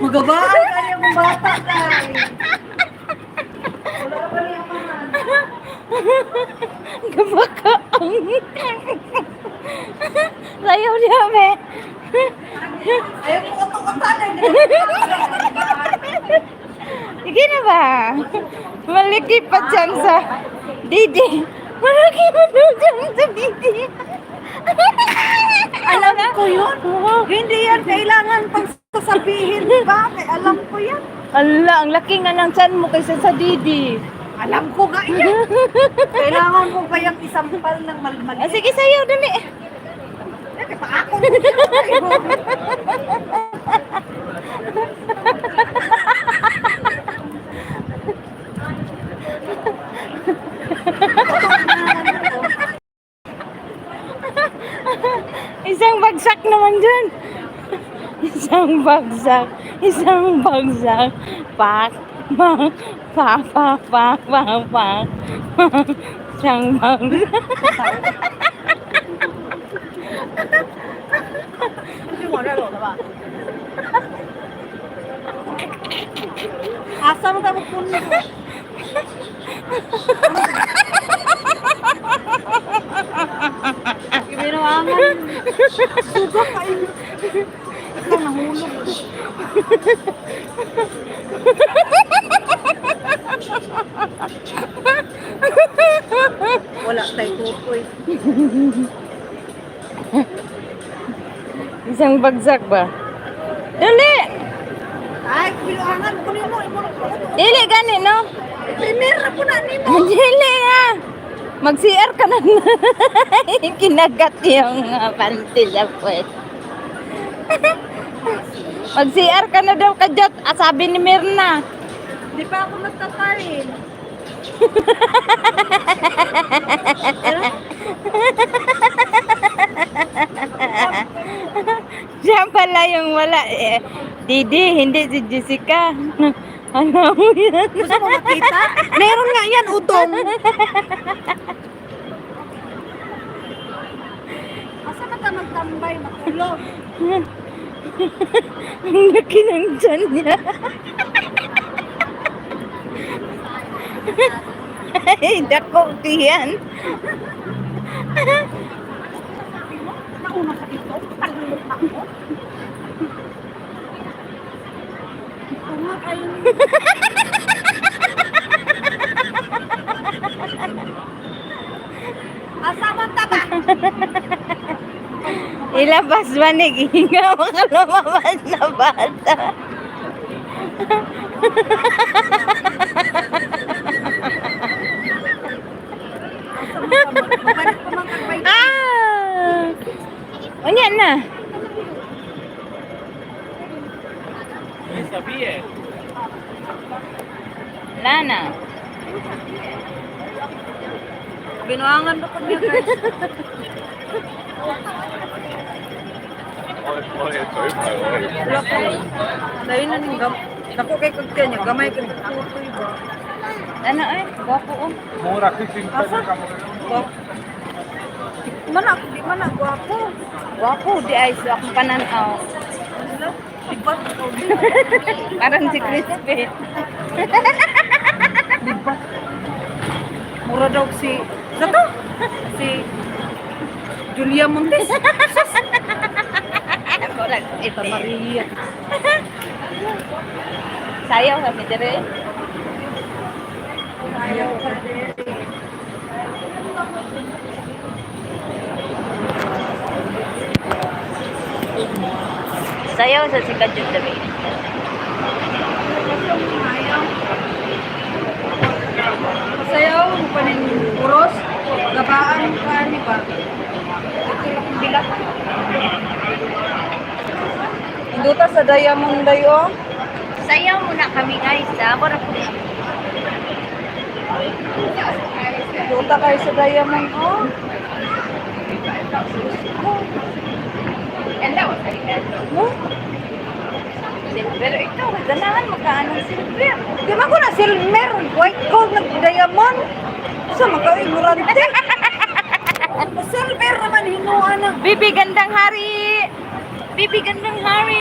Magabaan ka niya kung bata ka. Wala ka ba niya paman? Gabakaang. Sayaw niya, be. Ayaw ko katok-katanan. Sige na ba? Malaki pa dyan sa Didi. Malaki pa dyan sa Didi. Alam ko yun. Hindi yan kailangan pang sasabihin ba? Alam ko yan. Ala, ang laki nga ng tiyan mo kaysa sa Didi. Alam ko nga yan. Kailangan ko kayang isampal ng Ah, malmali. sige, sayaw, dali. Pa ako. Isang bagsak naman dyan. Isang bagsak. Isang bagsak. Pak. Pak. Pak. Pak. Pak. Pak. Pak. Isang bagsak. Asa mo ka magpuno? Ibinawangan. Suga ka yun. Ikaw nahulog. Wala tayo tukoy. Isang bagsak ba? Dali! Ay, bilangan ko nimo. Dili gani, no? Primera po na nimo. Dili nga! Mag-CR ka na. Kinagat yung panty sa puwet. Mag-CR ka na daw kadyot. Sabi ni Mirna. Di pa ako nagtatayin. Siya pala yung wala. Didi, hindi si Jessica. Ano mo yan? Gusto mo makita? Meron nga yan, udong. Asa ka magtambay, matulog? Ang laki ng tiyan niya. Ay, dako yan. Nauna ka dito, talulog ako. Ito nga kayo. Asa man ta ba? Ilabas ba ni Ginga mga lumabas na bata? Balik ko mang kagbay. Unya na. Wala na. Binuangan ko niya guys. Wala ko. Dahil na ning dako kay kagkaya niya, gamay kay tutoy ba? Ano eh? Gwapo oh. Asa? Gwapo. Di man gwapo. Gwapo di ay sa akong pananaw. Diba? Parang si Crispy. Diba? Mura daw si Sato? Si Julia Montes. Parang Ita Maria. sayaw kami dire. Ayaw ka din. Sayaw sa si Kadyot David. Ayaw. Masayaw mo pa rin puros. Gabaan ka ni ba? Ito lang bilat. Induta sa Diamond dayo. Sayaw muna kami guys. Wala po. Induta kayo sa Diamond. Oh. No? Pero ito, ganahan magkaan ng silver. Di ba ko na silver? White gold na diamond? Sa magka-ignorante? Silver naman hinuha ng Bibi gandang hari! Bibi gandang hari!